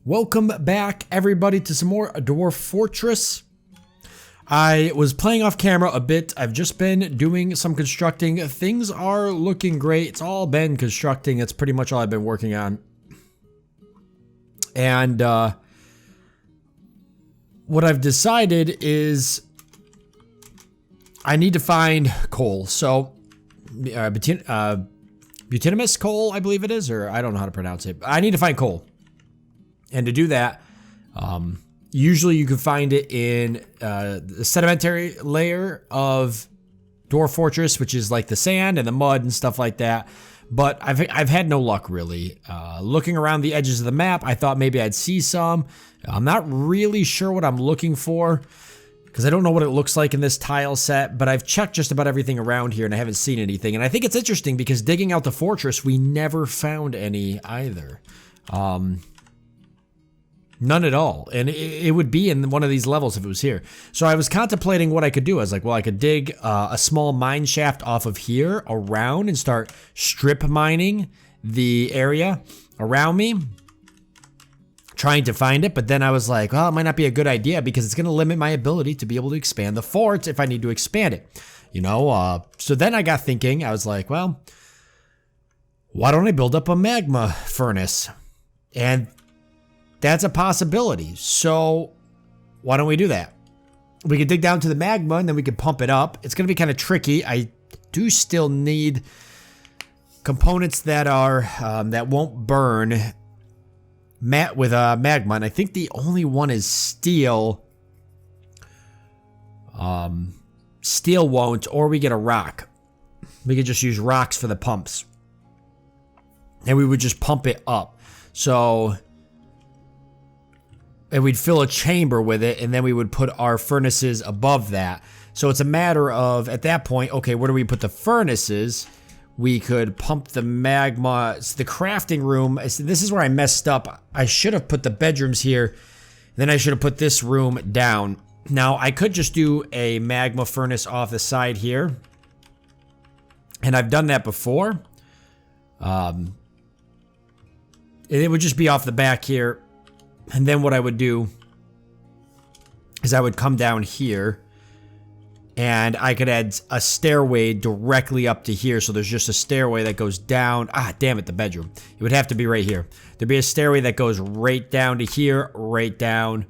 Welcome back, everybody, to some more Dwarf Fortress. I was playing off camera a bit. I've just been doing some constructing. Things are looking great. It's all been constructing. It's pretty much all I've been working on. And what I've decided is I need to find coal. So, bituminous coal, I believe it is, or I don't know how to pronounce it. I need to find coal. And to do that, usually you can find it in the sedimentary layer of Dwarf Fortress, which is like the sand and the mud and stuff like that. But I've had no luck, really. Looking around the edges of the map, I thought maybe I'd see some. I'm not really sure what I'm looking for, because I don't know what it looks like in this tile set, but I've checked just about everything around here and I haven't seen anything. And I think it's interesting because digging out the fortress, we never found any either. None at all. And it would be in one of these levels if it was here. So I was contemplating what I could do. I was like, well, I could dig a small mine shaft off of here around and start strip mining the area around me, trying to find it. But then I was like, well, it might not be a good idea because it's going to limit my ability to be able to expand the fort if I need to expand it. You know, so then I got thinking, I was like, well, why don't I build up a magma furnace? And that's a possibility. So why don't we do that? We could dig down to the magma and then we could pump it up. It's going to be kind of tricky. I do still need components that are that won't burn with magma, and I think the only one is steel. Steel won't, or we get a rock. We could just use rocks for the pumps, and we would just pump it up. So. And we'd fill a chamber with it, and then we would put our furnaces above that. So it's a matter of, at that point, okay, where do we put the furnaces? We could pump the magma. It's the crafting room. This is where I messed up. I should have put the bedrooms here. Then I should have put this room down. Now, I could just do a magma furnace off the side here. And I've done that before. It would just be off the back here. And then what I would do is I would come down here and I could add a stairway directly up to here. So there's just a stairway that goes down. Ah, damn it, the bedroom. It would have to be right here. There'd be a stairway that goes right down to here, right down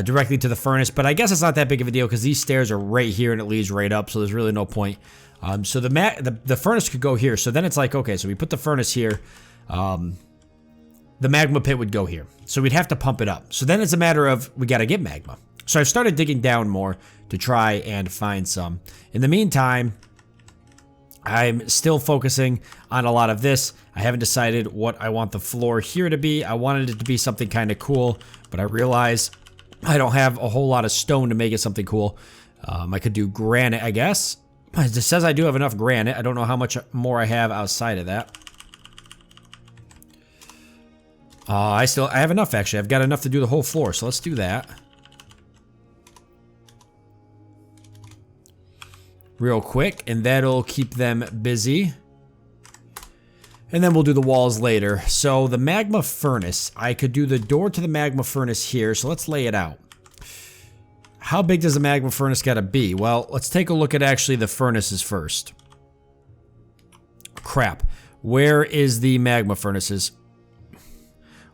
directly to the furnace. But I guess it's not that big of a deal because these stairs are right here and it leads right up. So there's really no point. So the furnace could go here. So then it's like, okay, so we put the furnace here. The magma pit would go here. So we'd have to pump it up. So then it's a matter of, we got to get magma. So I've started digging down more to try and find some. In the meantime, I'm still focusing on a lot of this. I haven't decided what I want the floor here to be. I wanted it to be something kind of cool, but I realize I don't have a whole lot of stone to make it something cool. I could do granite, I guess. It says I do have enough granite. I don't know how much more I have outside of that. I have enough, actually. I've got enough to do the whole floor, so let's do that. Real quick, and that'll keep them busy. And then we'll do the walls later. So the magma furnace, I could do the door to the magma furnace here, so let's lay it out. How big does the magma furnace gotta be? Well, let's take a look at actually the furnaces first. Crap. Where is the magma furnaces?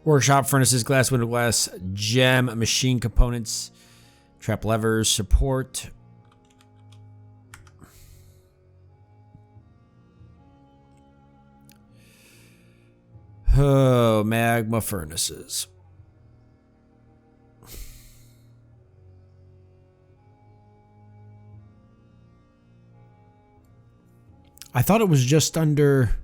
Workshop furnaces, glass, window glass, gem, machine components, trap levers, support. Oh, magma furnaces. I thought it was just under...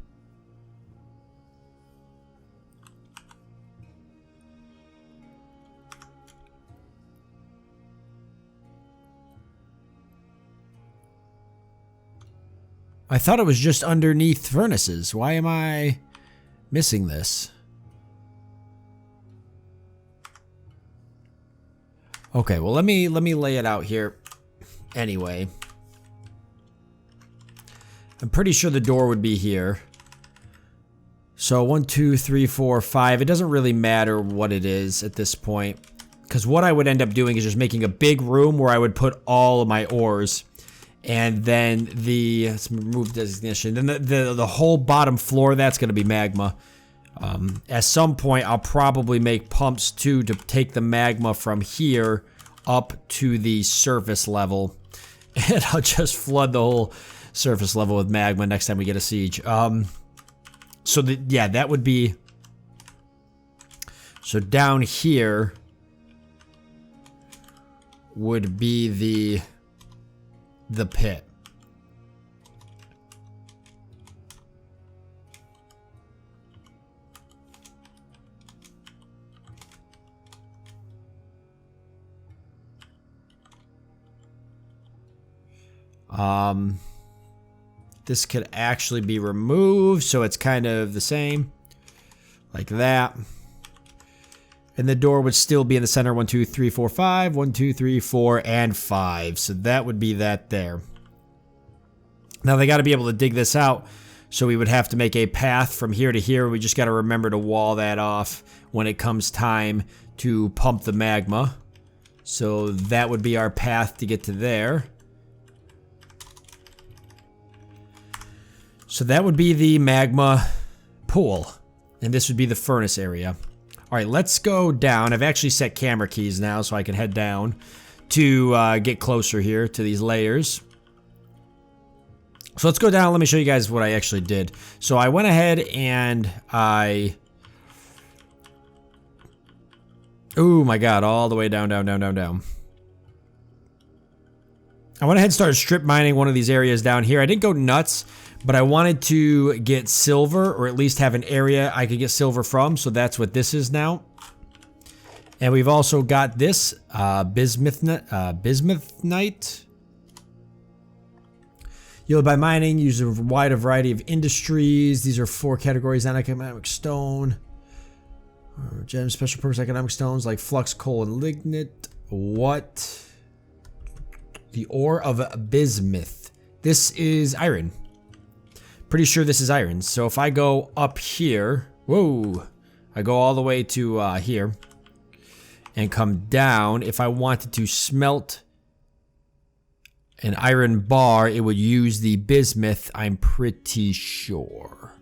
I thought it was just underneath furnaces. Why am I missing this? Okay, well let me lay it out here anyway. I'm pretty sure the door would be here. So 1, 2, 3, 4, 5. It doesn't really matter what it is at this point. Because what I would end up doing is just making a big room where I would put all of my ores. And then let's remove designation. Then the whole bottom floor, that's going to be magma. At some point, I'll probably make pumps too to take the magma from here up to the surface level. And I'll just flood the whole surface level with magma next time we get a siege. So yeah, that would be... So down here would be the pit. This could actually be removed, so it's kind of the same, like that. And the door would still be in the center. 1, 2, 3, 4, 5. 1, 2, 3, 4, and 5. So that would be that there. Now they got to be able to dig this out. So we would have to make a path from here to here. We just got to remember to wall that off when it comes time to pump the magma. So that would be our path to get to there. So that would be the magma pool. And this would be the furnace area. All right, let's go down. I've actually set camera keys now so I can head down to get closer here to these layers. So let's go down. Let me show you guys what I actually did. So I went ahead and oh my god, all the way down, down, down, down, down. I went ahead and started strip mining one of these areas down here. I didn't go nuts, but I wanted to get silver, or at least have an area I could get silver from, so that's what this is now. And we've also got this bismuthnite. Yielded by mining, use a wide variety of industries. These are 4 categories: economic stone, gems, special purpose economic stones like flux, coal, and lignite. What? The ore of bismuth. This is iron. Pretty sure this is iron. So if I go up here, whoa, I go all the way to here and come down. If I wanted to smelt an iron bar, it would use the bismuth, I'm pretty sure.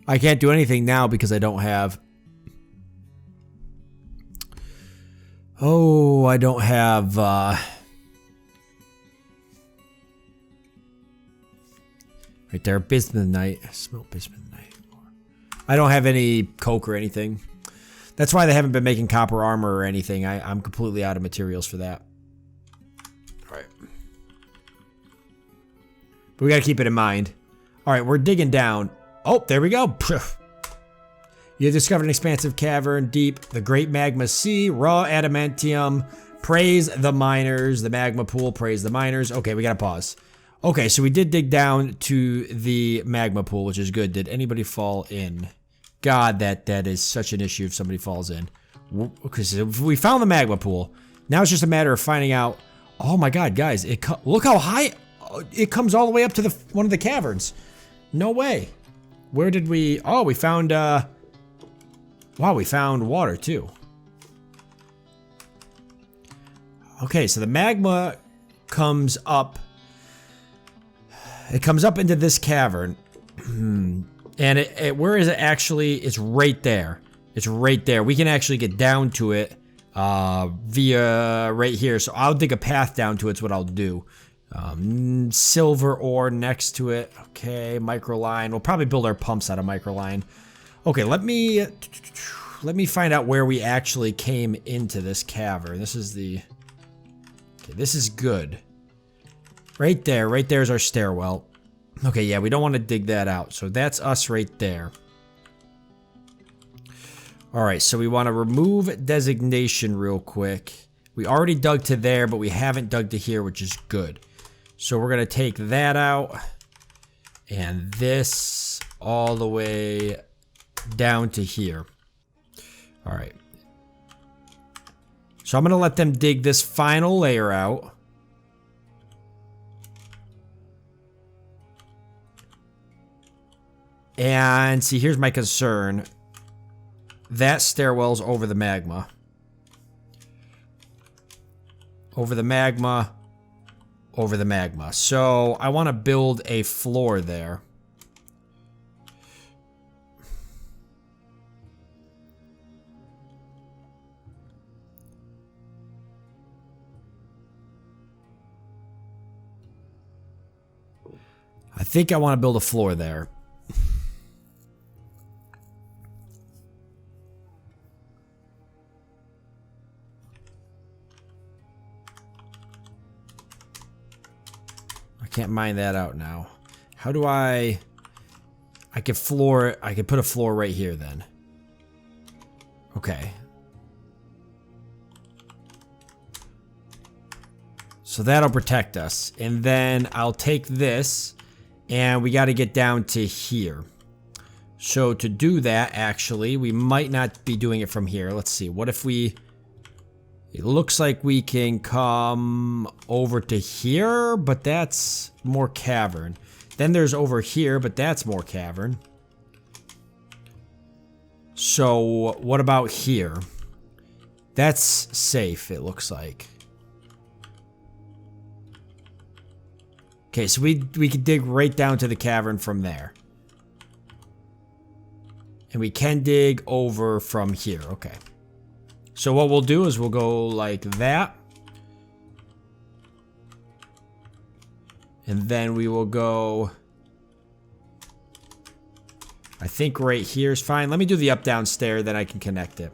I can't do anything now because I don't have... Oh, I don't have... Right there, bismuthnite. Smelt bismuthnite. I don't have any coke or anything. That's why they haven't been making copper armor or anything. I'm completely out of materials for that. Alright. But we gotta keep it in mind. Alright, we're digging down. Oh, there we go. You have discovered an expansive cavern deep, the great magma sea, raw adamantium. Praise the miners. The magma pool, praise the miners. Okay, we gotta pause. Okay, so we did dig down to the magma pool, which is good. Did anybody fall in? God, that is such an issue if somebody falls in. Because we found the magma pool. Now it's just a matter of finding out. Oh my God, guys! Look how high it comes all the way up to one of the caverns. No way. Where did we? Oh, we found. Wow, we found water too. Okay, so the magma comes up. It comes up into this cavern. And where is it actually? It's right there. It's right there. We can actually get down to it via right here. So I'll dig a path down to it. It's what I'll do. Silver ore next to it. Okay, microline. We'll probably build our pumps out of microline. Okay, let me find out where we actually came into this cavern. This is the... Okay, this is good. Right there. Right there is our stairwell. Okay, yeah, we don't want to dig that out. So that's us right there. Alright, so we want to remove designation real quick. We already dug to there, but we haven't dug to here, which is good. So we're going to take that out. And this all the way down to here. Alright. So I'm going to let them dig this final layer out. And see, here's my concern. That stairwell's over the magma. Over the magma. Over the magma. So I want to build a floor there. I think I want to build a floor there. I can't mine that out now. How do I could floor, I could put a floor right here then. Okay. So that'll protect us. And then I'll take this. And we got to get down to here. So to do that, actually, we might not be doing it from here. Let's see. What if we... It looks like we can come over to here, but that's more cavern. Then there's over here, but that's more cavern. So what about here? That's safe, it looks like. Okay, so we could dig right down to the cavern from there. And we can dig over from here. Okay. So what we'll do is we'll go like that. And then we will go... I think right here is fine. Let me do the up-down stair, then I can connect it.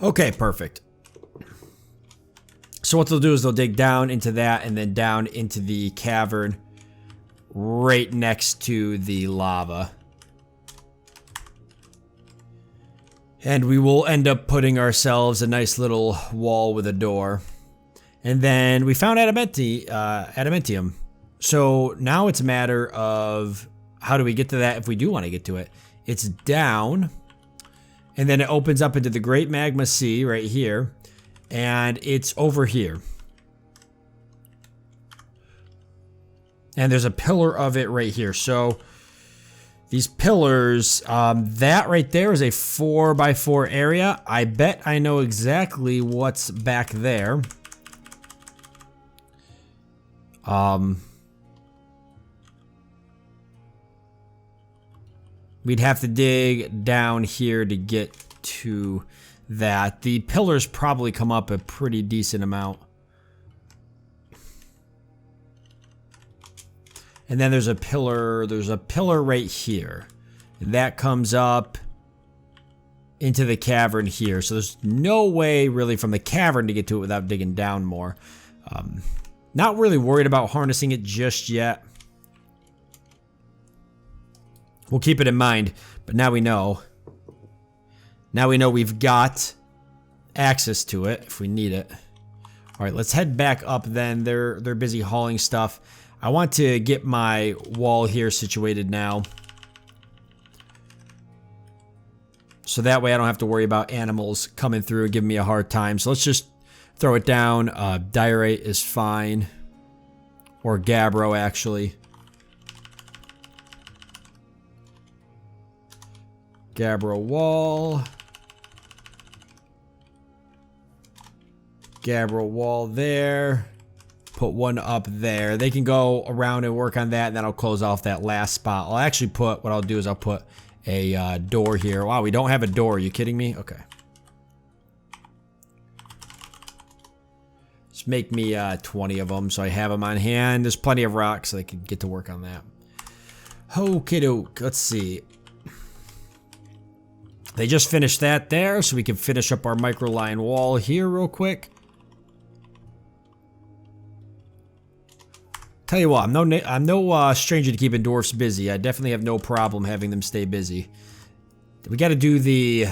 Okay, perfect. So what they'll do is they'll dig down into that and then down into the cavern right next to the lava. And we will end up putting ourselves a nice little wall with a door. And then we found adamantium. So now it's a matter of how do we get to that if we do want to get to it. It's down. And then it opens up into the Great Magma Sea right here. And it's over here. And there's a pillar of it right here. So these pillars, that right there is a 4x4 area. I bet I know exactly what's back there. We'd have to dig down here to get to that. The pillars probably come up a pretty decent amount. And then there's a pillar right here. That comes up into the cavern here. So there's no way really from the cavern to get to it without digging down more. Not really worried about harnessing it just yet. We'll keep it in mind, but now we know. Now we know we've got access to it if we need it. All right, let's head back up then. They're busy hauling stuff. I want to get my wall here situated now. So that way I don't have to worry about animals coming through and giving me a hard time. So let's just throw it down. Diorite is fine. Or gabbro, actually. Gabbro wall. Gabbro wall there. Put one up there. They can go around and work on that, and then I'll close off that last spot. I'll actually put, what I'll do is I'll put a door here. Wow, we don't have a door. Are you kidding me? Okay. Just make me 20 of them so I have them on hand. There's plenty of rocks so I can get to work on that. Okie doke. Let's see. They just finished that there, so we can finish up our microline wall here real quick. Tell you what, I'm no stranger to keeping dwarfs busy. I definitely have no problem having them stay busy. We got to do the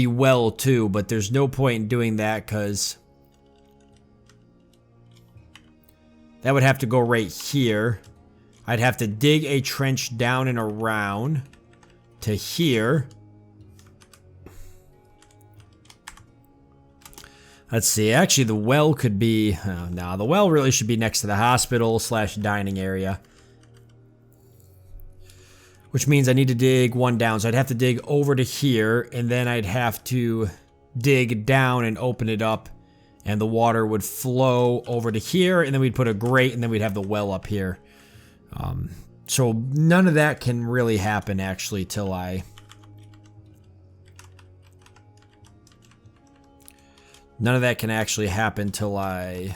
well too, but there's no point in doing that because that would have to go right here. I'd have to dig a trench down and around to here. Let's see. Actually, the well could be... no, the well really should be next to the hospital / dining area. Which means I need to dig one down. So I'd have to dig over to here, and then I'd have to dig down and open it up, and the water would flow over to here, and then we'd put a grate, and then we'd have the well up here. So none of that can really happen, actually, till I... None of that can actually happen till I...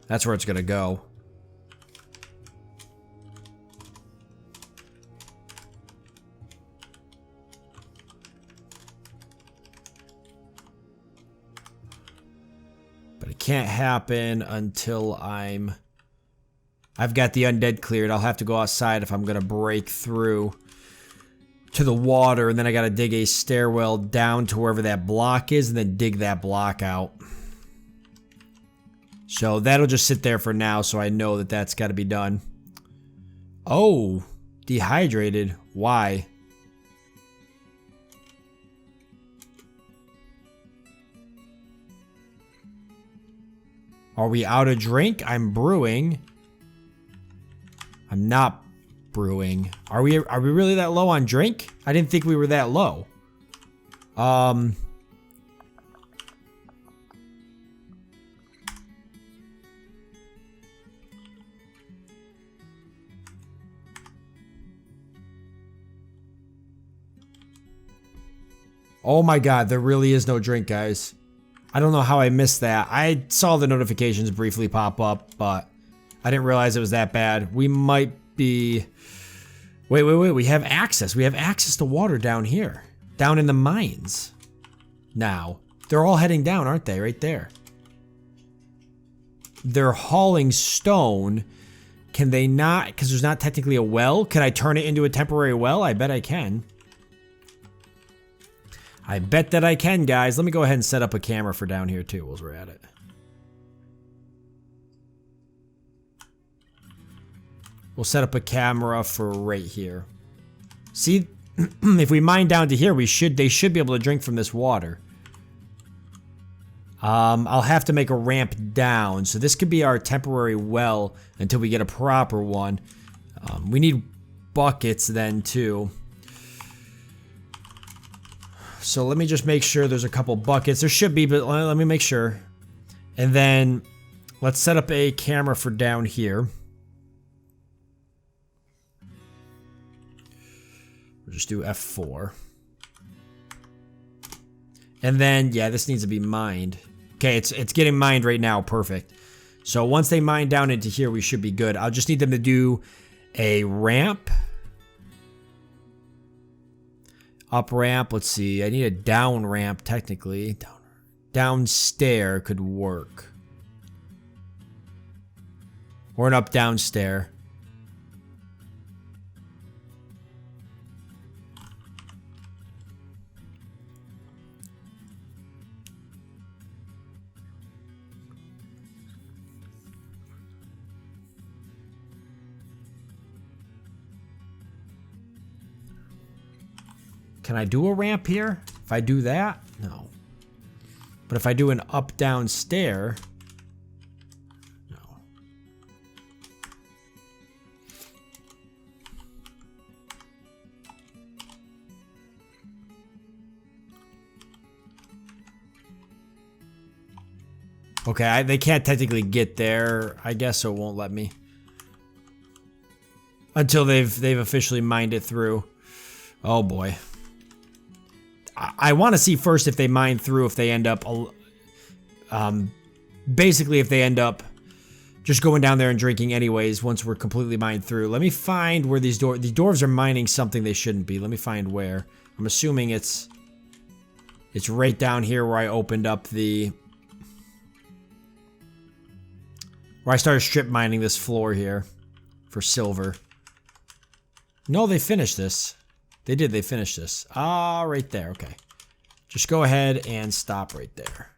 That's where it's gonna go. But it can't happen until I've got the undead cleared. I'll have to go outside if I'm gonna break through to the water, and then I gotta dig a stairwell down to wherever that block is, and then dig that block out. So that'll just sit there for now, so I know that that's gotta be done. Oh, dehydrated. Why? Are we out of drink? I'm brewing. I'm not brewing. Are we really that low on drink? I didn't think we were that low. Oh my god, there really is no drink, guys. I don't know how I missed that. I saw the notifications briefly pop up, but I didn't realize it was that bad. We might be... Wait. We have access. We have access to water down here. Down in the mines. Now. They're all heading down, aren't they? Right there. They're hauling stone. Can they not? Because there's not technically a well. Can I turn it into a temporary well? I bet I can. I bet that I can, guys. Let me go ahead and set up a camera for down here, too, while we're at it. We'll set up a camera for right here. See, if we mine down to here, they should be able to drink from this water. I'll have to make a ramp down, so this could be our temporary well until we get a proper one. We need buckets then, too. So let me just make sure there's a couple buckets. There should be, but let me make sure. And then let's set up a camera for down here. We'll just do F4. And then, yeah, this needs to be mined. Okay, it's getting mined right now. Perfect. So once they mine down into here, we should be good. I'll just need them to do a ramp. Up ramp, let's see. I need a down ramp, technically. Down stair could work. Or an up down stair. Can I do a ramp here? If I do that? No. But if I do an up-down stair... No. Okay, they can't technically get there, I guess, so it won't let me. Until they've officially mined it through. Oh boy. I want to see first if they mine through, if they end up, basically if they end up just going down there and drinking anyways once we're completely mined through. Let me find where these dwarves are mining something they shouldn't be. Let me find where. I'm assuming it's right down here where I opened up the, where I started strip mining this floor here for silver. No, they finished this. They did, they finished this. Ah, right there, okay. Just go ahead and stop right there.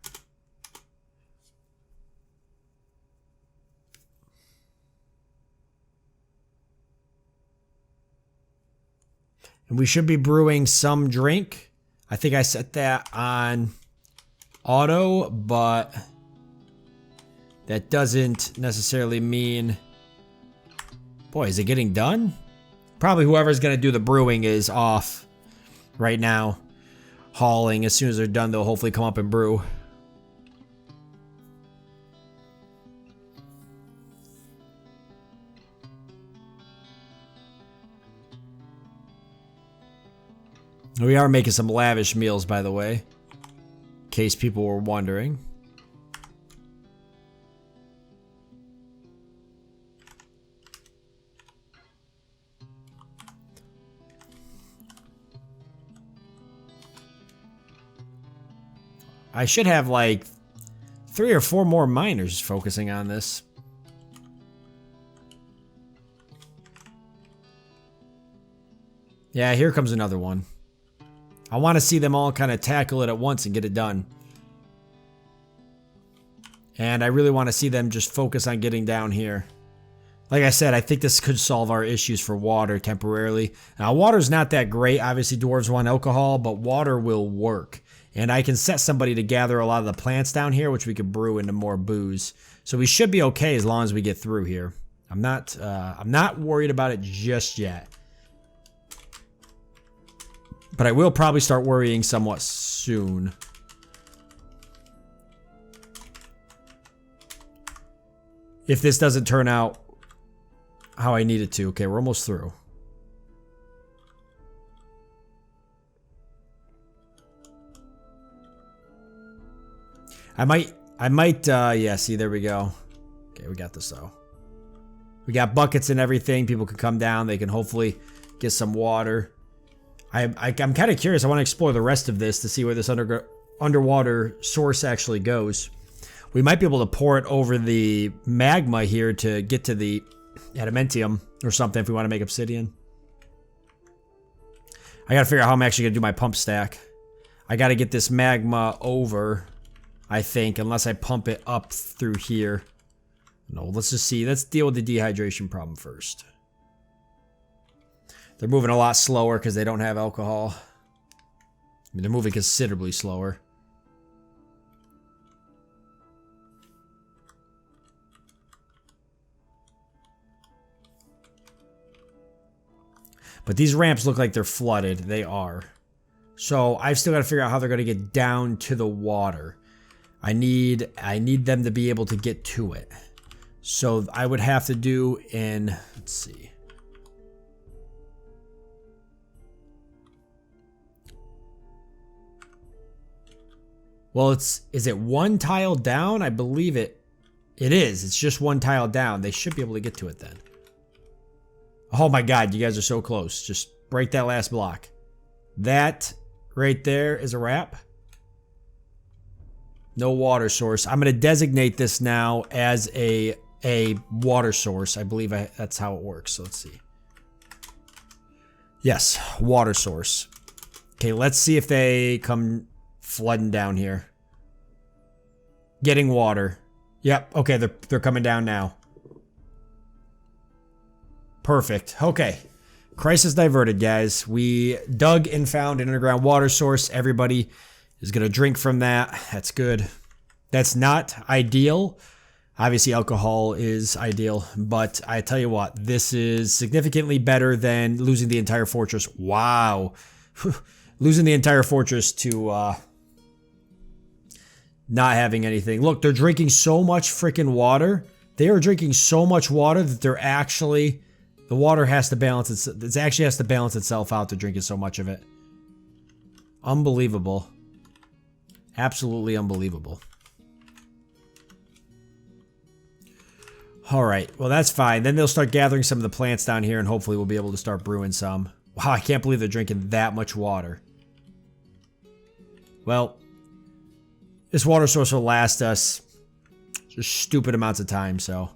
And we should be brewing some drink. I think I set that on auto, but that doesn't necessarily mean... Boy, is it getting done? Probably whoever's going to do the brewing is off right now. Hauling. As soon as they're done, they'll hopefully come up and brew. We are making some lavish meals, by the way, in case people were wondering. I should have like 3 or 4 more miners focusing on this. Yeah, here comes another one. I want to see them all kind of tackle it at once and get it done. And I really want to see them just focus on getting down here. Like I said, I think this could solve our issues for water temporarily. Now, water's not that great. Obviously, dwarves want alcohol, but water will work. And I can set somebody to gather a lot of the plants down here, which we could brew into more booze. So we should be okay as long as we get through here. I'm not worried about it just yet. But I will probably start worrying somewhat soon. If this doesn't turn out how I need it to. Okay, we're almost through. I might, yeah, see, there we go. Okay, we got this though. We got buckets and everything. People can come down. They can hopefully get some water. I'm kind of curious. I want to explore the rest of this to see where this underwater source actually goes. We might be able to pour it over the magma here to get to the adamantium or something if we want to make obsidian. I got to figure out how I'm actually going to do my pump stack. I got to get this magma over, I think, unless I pump it up through here. No, let's just see. Let's deal with the dehydration problem first. They're moving a lot slower because they don't have alcohol. I mean, they're moving considerably slower. But these ramps look like they're flooded. They are. So I've still got to figure out how they're going to get down to the water. I need them to be able to get to it. So I would have to do in, let's see. Well, is it one tile down? I believe it is. It's just one tile down. They should be able to get to it then. Oh my god, you guys are so close. Just break that last block. That right there is a wrap. No water source. I'm going to designate this now as a water source. I believe that's how it works. So let's see. Yes, water source. Okay, let's see if they come flooding down here. Getting water. Yep, okay, they're coming down now. Perfect. Okay. Crisis diverted, guys. We dug and found an underground water source. Everybody is going to drink from that. That's good. That's not ideal. Obviously, alcohol is ideal. But I tell you what, this is significantly better than losing the entire fortress. Wow. Losing the entire fortress to not having anything. Look, they're drinking so much freaking water. They are drinking so much water that they're actually... The water has to balance it actually has to balance itself out to drinking so much of it. Unbelievable. Absolutely unbelievable. Alright, well that's fine. Then they'll start gathering some of the plants down here and hopefully we'll be able to start brewing some. Wow, I can't believe they're drinking that much water. Well, this water source will last us just stupid amounts of time, so...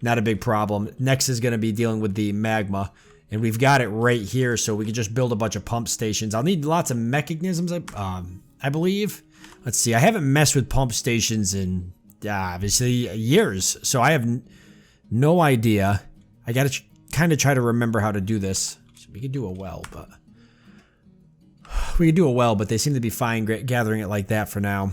Not a big problem. Next is going to be dealing with the magma. And we've got it right here, so we can just build a bunch of pump stations. I'll need lots of mechanisms, I believe. Let's see. I haven't messed with pump stations in, obviously, years. So I have no idea. I got to kind of try to remember how to do this. So we could do a well, but... We could do a well, but they seem to be fine gathering it like that for now.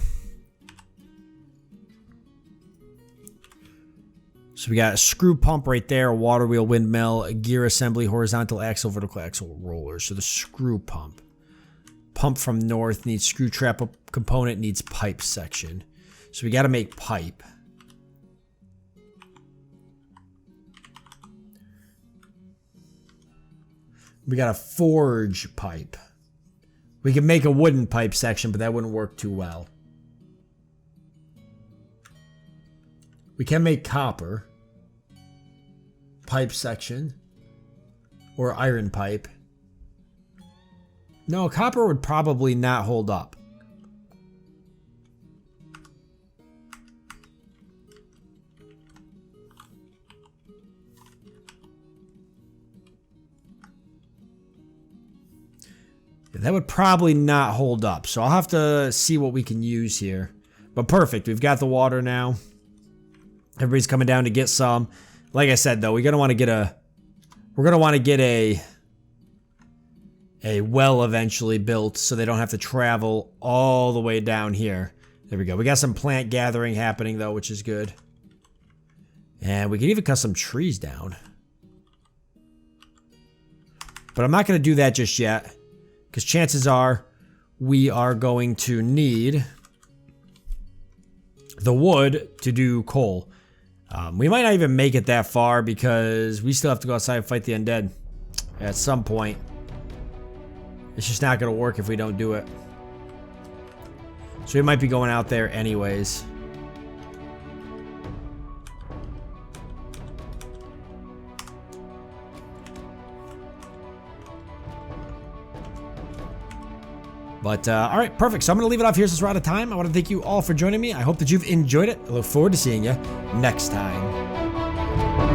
So we got a screw pump right there, a water wheel windmill, a gear assembly, horizontal axle, vertical axle roller. So the screw pump. Pump from north needs screw trap component, needs pipe section. So we got to make pipe. We got a forge pipe. We can make a wooden pipe section, but that wouldn't work too well. We can make copper pipe section or iron pipe. No, copper would probably not hold up. Yeah, that would probably not hold up. So I'll have to see what we can use here. But perfect. We've got the water now. Everybody's coming down to get some. Like I said, though, we're gonna want to get a well eventually built so they don't have to travel all the way down here. There we go. We got some plant gathering happening though, which is good. And we can even cut some trees down. But I'm not gonna do that just yet, because chances are we are going to need the wood to do coal. We might not even make it that far because we still have to go outside and fight the undead at some point. It's just not going to work if we don't do it. So we might be going out there anyways. But, all right, perfect. So I'm going to leave it off here since we're out of time. I want to thank you all for joining me. I hope that you've enjoyed it. I look forward to seeing you next time.